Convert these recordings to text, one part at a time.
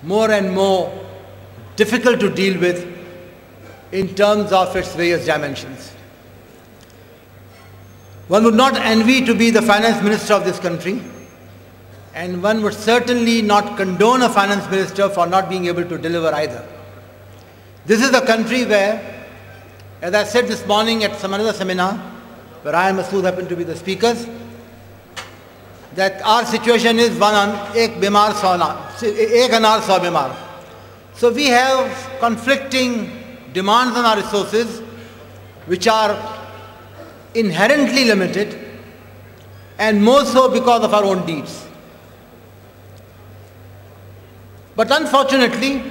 more and more difficult to deal with in terms of its various dimensions. One would not envy to be the finance minister of this country, and one would certainly not condone a finance minister for not being able to deliver either. This is a country where, as I said this morning at some another seminar, where I and Masood happen to be the speakers, that our situation is one on ek bimar ek anar saw bimar. So we have conflicting demands on our resources which are inherently limited, and more so because of our own deeds. But unfortunately,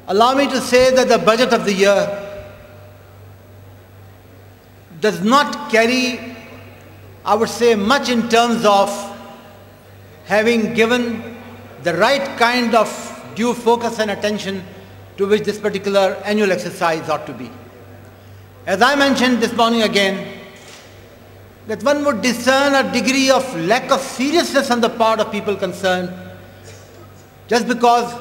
allow me to say that the budget of the year does not carry, I would say, much in terms of having given the right kind of due focus and attention to which this particular annual exercise ought to be. As I mentioned this morning again, that one would discern a degree of lack of seriousness on the part of people concerned. Just because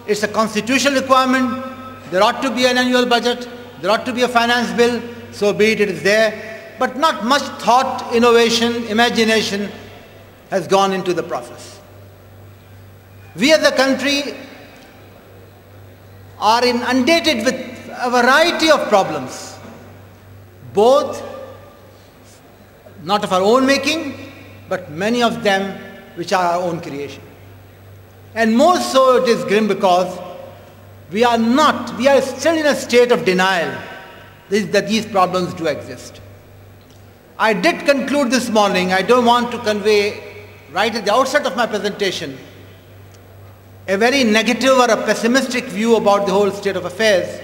it's a constitutional requirement, there ought to be an annual budget, there ought to be a finance bill, so be it, it is there. But not much thought, innovation, imagination has gone into the process. We as a country are inundated with a variety of problems, both not of our own making, but many of them which are our own creation. And more so it is grim because we are still in a state of denial that these problems do exist. I did conclude this morning, I don't want to convey right at the outset of my presentation a very negative or a pessimistic view about the whole state of affairs.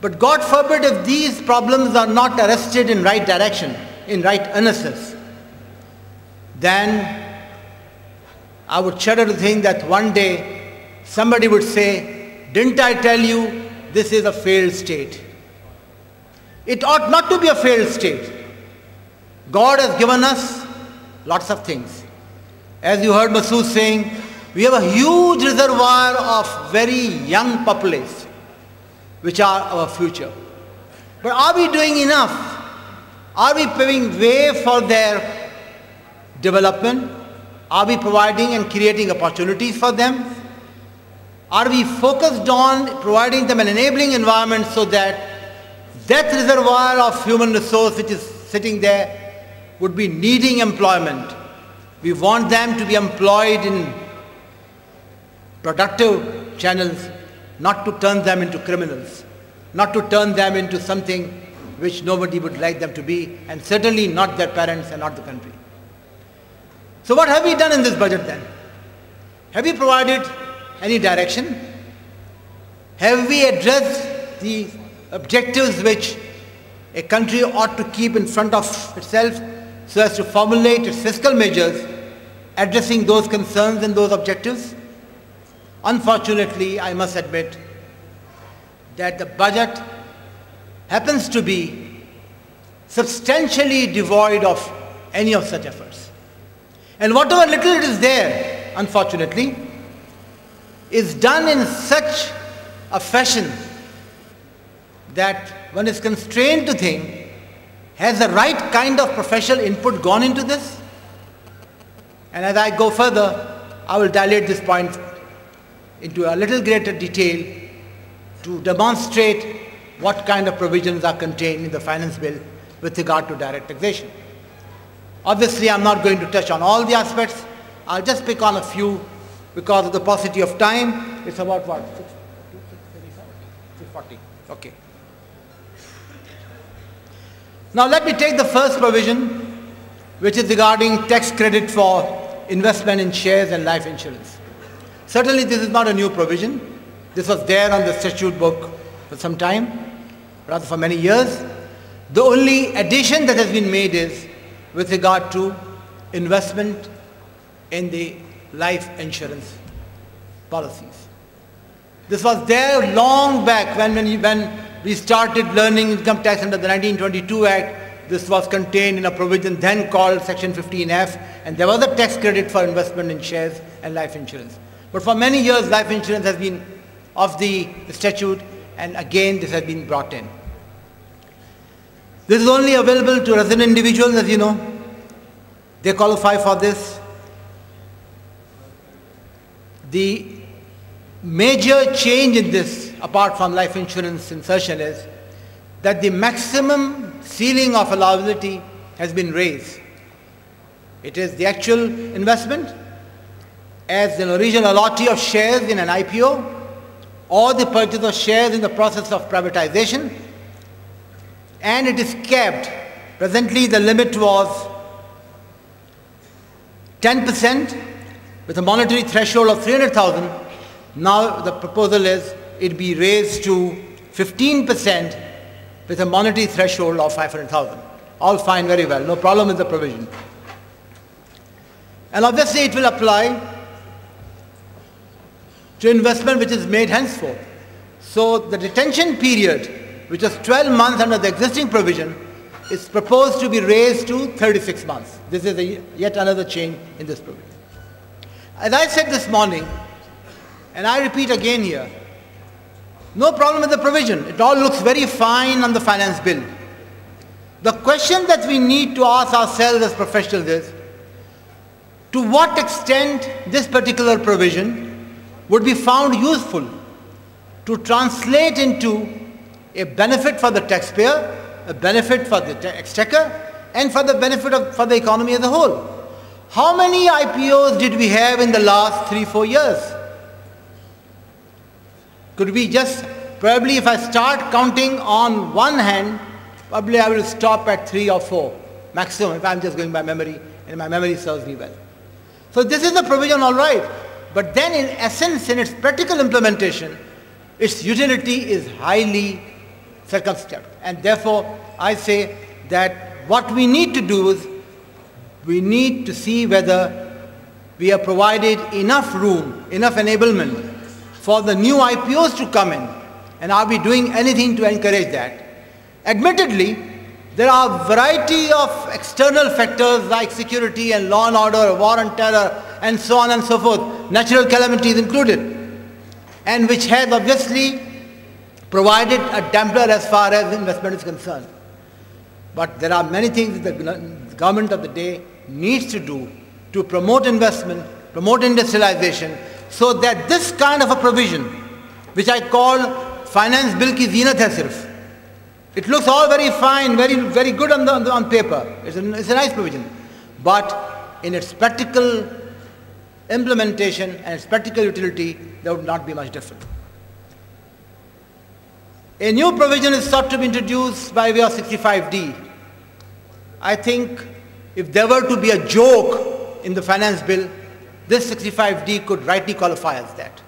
But God forbid if these problems are not arrested in right direction, in right earnestness, then I would shudder to think that one day somebody would say, didn't I tell you this is a failed state? It ought not to be a failed state. God has given us lots of things. As you heard Masood saying, we have a huge reservoir of very young populace, which are our future. But are we doing enough? Are we paving way for their development? Are we providing and creating opportunities for them? Are we focused on providing them an enabling environment so that that reservoir of human resource which is sitting there would be needing employment? We want them to be employed in productive channels, not to turn them into criminals, not to turn them into something which nobody would like them to be, and certainly not their parents and not the country. So what have we done in this budget then? Have we provided any direction? Have we addressed the objectives which a country ought to keep in front of itself so as to formulate its fiscal measures addressing those concerns and those objectives? Unfortunately, I must admit that the budget happens to be substantially devoid of any of such efforts. And whatever little it is there, unfortunately, is done in such a fashion that one is constrained to think, has the right kind of professional input gone into this? And as I go further, I will dilate this point into a little greater detail to demonstrate what kind of provisions are contained in the finance bill with regard to direct taxation. Obviously, I'm not going to touch on all the aspects. I'll just pick on a few because of the paucity of time. It's about what? 6:40. Okay. Now let me take the first provision, which is regarding tax credit for investment in shares and life insurance. Certainly this is not a new provision. This was there on the statute book for some time, rather for many years. The only addition that has been made is with regard to investment in the life insurance policies. This was there long back when we started learning income tax under the 1922 Act. This was contained in a provision then called Section 15F, and there was a tax credit for investment in shares and life insurance. But for many years, life insurance has been off the statute, and again this has been brought in. This is only available to resident individuals, as you know. They qualify for this. The major change in this, apart from life insurance insertion, is that the maximum ceiling of allowability has been raised. It is the actual investment as an original allotee of shares in an IPO or the purchase of shares in the process of privatization, and it is capped. Presently the limit was 10% with a monetary threshold of 300,000. Now the proposal is it be raised to 15% with a monetary threshold of 500,000. All fine, very well, no problem with the provision. And obviously it will apply to investment which is made henceforth. So the retention period, which was 12 months under the existing provision, is proposed to be raised to 36 months. This is yet another change in this provision. As I said this morning, and I repeat again here, no problem with the provision. It all looks very fine on the finance bill. The question that we need to ask ourselves as professionals is, to what extent this particular provision would be found useful to translate into a benefit for the taxpayer, a benefit for the exchequer, and for the benefit for the economy as a whole. How many IPOs did we have in the last 3-4 years? Could we just, probably if I start counting on one hand, probably I will stop at 3 or 4 maximum if I'm just going by memory and my memory serves me well. So this is the provision, all right, but then in essence, in its practical implementation, its utility is highly circumscribed. And therefore, I say that what we need to do is, we need to see whether we have provided enough room, enough enablement for the new IPOs to come in, and are we doing anything to encourage that? Admittedly, there are a variety of external factors like security and law and order, war and terror, and so on and so forth, natural calamities included, and which has obviously provided a damper as far as investment is concerned. But there are many things that the government of the day needs to do to promote investment, promote industrialization, so that this kind of a provision, which I call finance bill ki zeenat hai sirf. It looks all very fine, very good on paper. It's a nice provision. But in its practical implementation and its practical utility, there would not be much difference. A new provision is sought to be introduced by way of 65D. I think if there were to be a joke in the finance bill, this 65D could rightly qualify as that.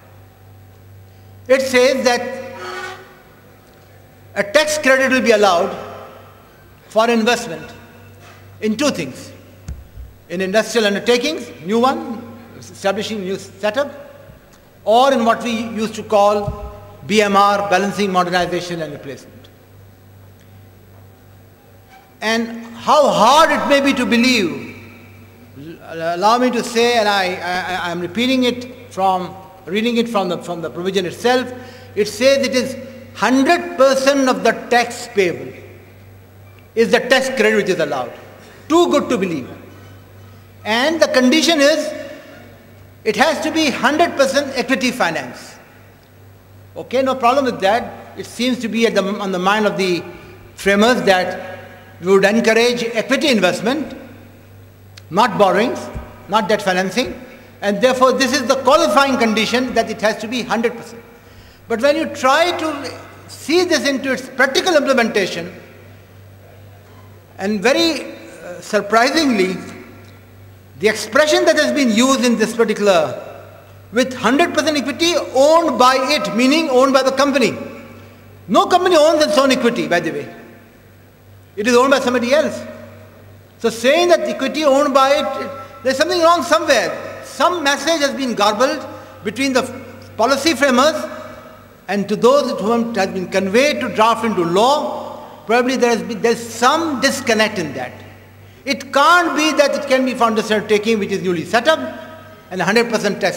It says that a tax credit will be allowed for investment in 2 things. In industrial undertakings, new one, establishing new setup, or in what we used to call BMR, balancing, modernization and replacement. And how hard it may be to believe, allow me to say, and I am repeating it from, reading it from the provision itself, it says it is 100% of the tax payable is the tax credit which is allowed. Too good to believe. And the condition is, it has to be 100% equity finance. Okay, no problem with that. It seems to be on the mind of the framers that we would encourage equity investment, not borrowings, not debt financing, and therefore this is the qualifying condition that it has to be 100%. But when you try to see this into its practical implementation, and very surprisingly, the expression that has been used in this particular, with 100% equity owned by it, meaning owned by the company. No company owns its own equity, by the way. It is owned by somebody else. So saying that equity owned by it, there's something wrong somewhere. Some message has been garbled between the policy framers and to those to whom it has been conveyed to draft into law. Probably there's some disconnect in that. It can't be that it can be found as undertaking which is newly set up and 100% tax